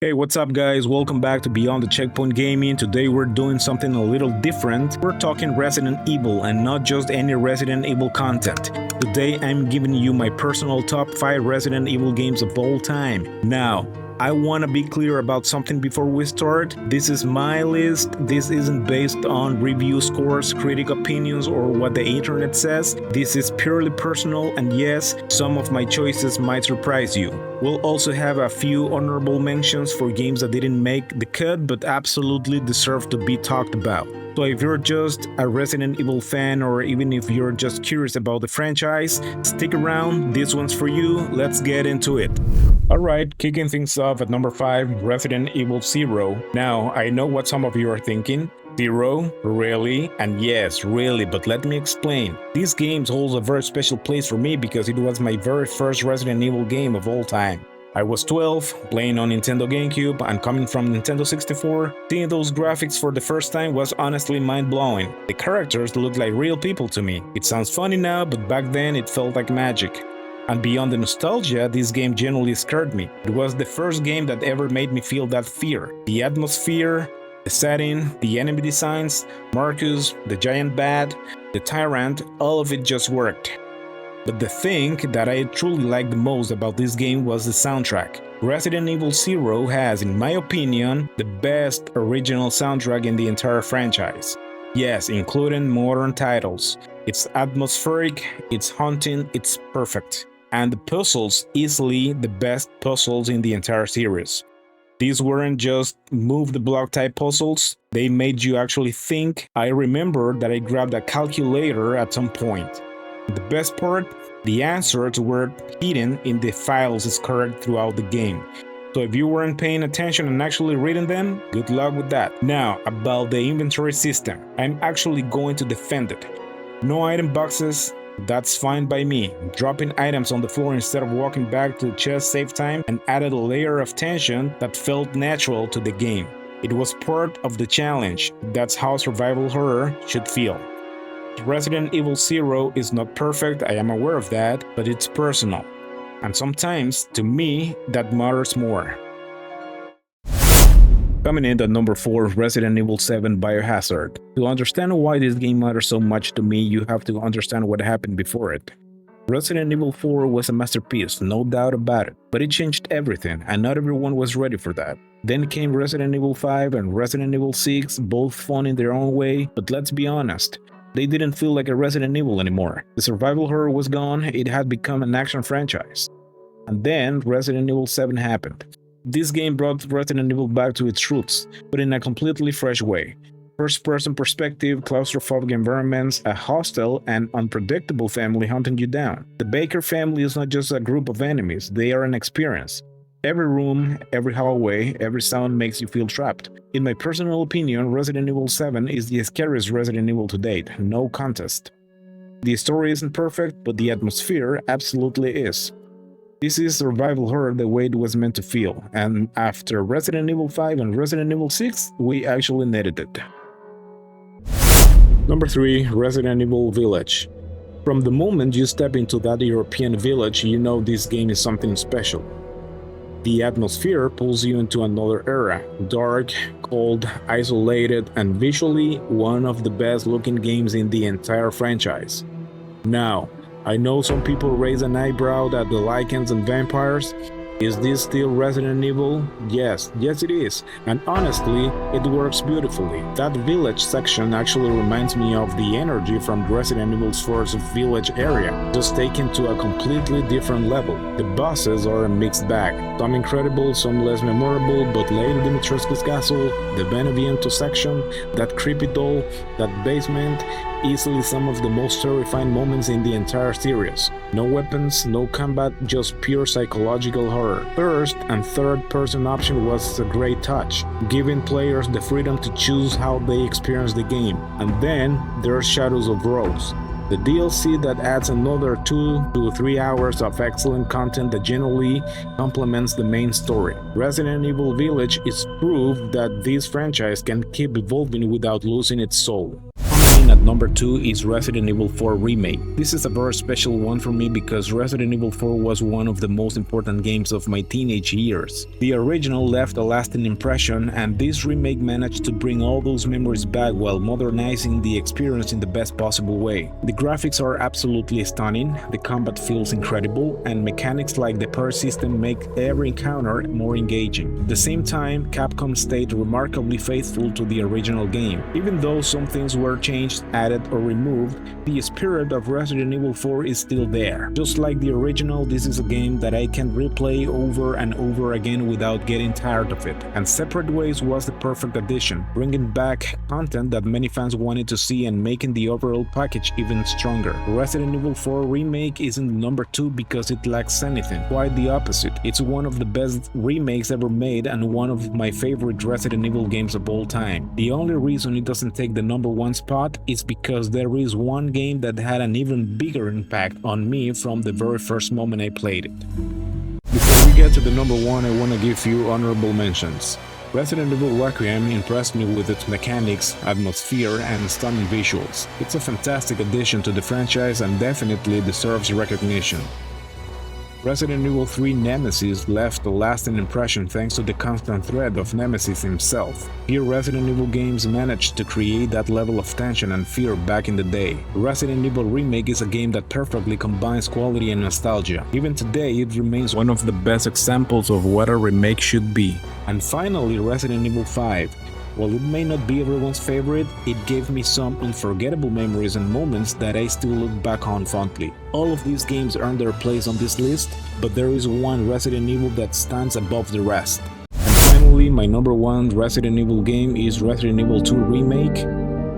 Hey, what's up guys? Welcome back to Beyond the Checkpoint Gaming. Today we're doing something a little different. We're talking Resident Evil and not just any Resident Evil content. Today I'm giving you my personal top 5 Resident Evil games of all time. Now, I want to be clear about something before we start. This is my list. This isn't based on review scores, critic opinions, or what the internet says. This is purely personal, and yes, some of my choices might surprise you. We'll also have a few honorable mentions for games that didn't make the cut but absolutely deserve to be talked about. So if you're just a Resident Evil fan, or even if you're just curious about the franchise, stick around, this one's for you. Let's get into it. Alright, kicking things off at number 5, Resident Evil 0. Now, I know what some of you are thinking. 0? Really? And yes, really, but let me explain. This game holds a very special place for me because it was my very first Resident Evil game of all time. I was 12, playing on Nintendo GameCube, and coming from Nintendo 64, seeing those graphics for the first time was honestly mind-blowing. The characters looked like real people to me. It sounds funny now, but back then it felt like magic. And beyond the nostalgia, this game genuinely scared me. It was the first game that ever made me feel that fear. The atmosphere, the setting, the enemy designs, Marcus, the giant bat, the tyrant, all of it just worked. But the thing that I truly liked the most about this game was the soundtrack. Resident Evil 0 has, in my opinion, the best original soundtrack in the entire franchise. Yes, including modern titles. It's atmospheric, it's haunting, it's perfect. And the puzzles, easily the best puzzles in the entire series. These weren't just move the block type puzzles, they made you actually think. I remember that I grabbed a calculator at some point. The best part, the answers were hidden in the files scattered throughout the game. So if you weren't paying attention and actually reading them, good luck with that. Now, about the inventory system, I'm actually going to defend it. No item boxes, that's fine by me. Dropping items on the floor instead of walking back to the chest saved time and added a layer of tension that felt natural to the game. It was part of the challenge. That's how survival horror should feel. Resident Evil 0 is not perfect, I am aware of that, but it's personal. And sometimes, to me, that matters more. Coming in at number 4, Resident Evil 7 Biohazard. To understand why this game matters so much to me, you have to understand what happened before it. Resident Evil 4 was a masterpiece, no doubt about it, but it changed everything, and not everyone was ready for that. Then came Resident Evil 5 and Resident Evil 6, both fun in their own way, but let's be honest, they didn't feel like a Resident Evil anymore. The survival horror was gone, it had become an action franchise. And then Resident Evil 7 happened. This game brought Resident Evil back to its roots, but in a completely fresh way. First-person perspective, claustrophobic environments, a hostile and unpredictable family hunting you down. The Baker family is not just a group of enemies, they are an experience. Every room, every hallway, every sound makes you feel trapped. In my personal opinion, Resident Evil 7 is the scariest Resident Evil to date, no contest. The story isn't perfect, but the atmosphere absolutely is. This is survival horror the way it was meant to feel, and after Resident Evil 5 and Resident Evil 6, we actually needed it. Number 3, Resident Evil Village. From the moment you step into that European village, you know this game is something special. The atmosphere pulls you into another era, dark, cold, isolated, and visually one of the best looking games in the entire franchise. Now, I know some people raise an eyebrow at the lichens and vampires. Is this still Resident Evil? Yes it is, and honestly, it works beautifully. That village section actually reminds me of the energy from Resident Evil's first village area, just taken to a completely different level. The bosses are a mixed bag, some incredible, some less memorable, but Lady Dimitrescu's castle, the Beneviento section, that creepy doll, that basement, easily some of the most terrifying moments in the entire series. No weapons, no combat, just pure psychological horror. First and third person option was a great touch, giving players the freedom to choose how they experience the game. And then there's Shadows of Rose, the DLC that adds another 2 to 3 hours of excellent content that generally complements the main story. Resident Evil Village is proof that this franchise can keep evolving without losing its soul. at number 2 is Resident Evil 4 Remake. This is a very special one for me because Resident Evil 4 was one of the most important games of my teenage years. The original left a lasting impression, and this remake managed to bring all those memories back while modernizing the experience in the best possible way. The graphics are absolutely stunning, the combat feels incredible, and mechanics like the parry system make every encounter more engaging. At the same time, Capcom stayed remarkably faithful to the original game. Even though some things were changed, added, or removed, the spirit of Resident Evil 4 is still there. Just like the original, this is a game that I can replay over and over again without getting tired of it. And Separate Ways was the perfect addition, bringing back content that many fans wanted to see and making the overall package even stronger. Resident Evil 4 Remake isn't number 2 because it lacks anything. Quite the opposite. It's one of the best remakes ever made and one of my favorite Resident Evil games of all time. The only reason it doesn't take the number 1 spot is because there is one game that had an even bigger impact on me from the very first moment I played it. Before we get to the number 1, I want to give you honorable mentions. Resident Evil Requiem impressed me with its mechanics, atmosphere, and stunning visuals. It's a fantastic addition to the franchise and definitely deserves recognition. Resident Evil 3 Nemesis left a lasting impression thanks to the constant threat of Nemesis himself. Here Resident Evil games managed to create that level of tension and fear back in the day. Resident Evil Remake is a game that perfectly combines quality and nostalgia. Even today it remains one of the best examples of what a remake should be. And finally, Resident Evil 5. While it may not be everyone's favorite, it gave me some unforgettable memories and moments that I still look back on fondly. All of these games earn their place on this list, but there is one Resident Evil that stands above the rest. And finally, my number 1 Resident Evil game is Resident Evil 2 Remake.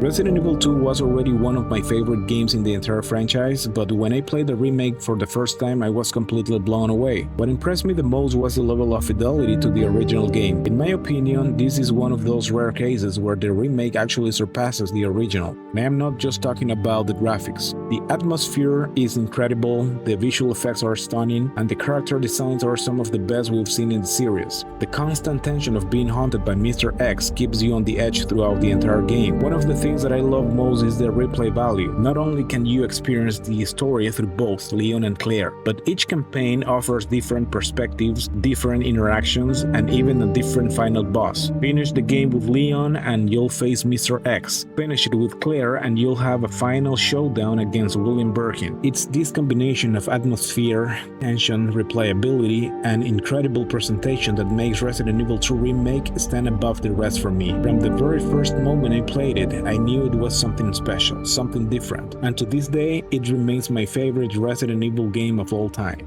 Resident Evil 2 was already one of my favorite games in the entire franchise, but when I played the remake for the first time I was completely blown away. What impressed me the most was the level of fidelity to the original game. In my opinion, this is one of those rare cases where the remake actually surpasses the original. And I am not just talking about the graphics. The atmosphere is incredible, the visual effects are stunning, and the character designs are some of the best we've seen in the series. The constant tension of being haunted by Mr. X keeps you on the edge throughout the entire game. One of the things that I love most is the replay value. Not only can you experience the story through both Leon and Claire, but each campaign offers different perspectives, different interactions, and even a different final boss. Finish the game with Leon and you'll face Mr. X. Finish it with Claire and you'll have a final showdown against William Birkin. It's this combination of atmosphere, tension, replayability, and incredible presentation that makes Resident Evil 2 Remake stand above the rest for me. From the very first moment I played it, I knew it was something special, something different, and to this day, it remains my favorite Resident Evil game of all time.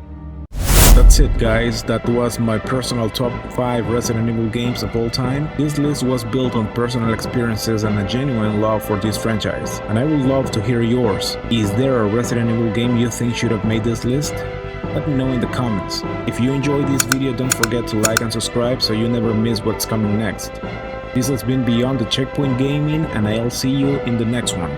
That's it guys, that was my personal top 5 Resident Evil games of all time. This list was built on personal experiences and a genuine love for this franchise, and I would love to hear yours. Is there a Resident Evil game you think should have made this list? Let me know in the comments. If you enjoyed this video, don't forget to like and subscribe so you never miss what's coming next. This has been Beyond the Checkpoint Gaming, and I'll see you in the next one.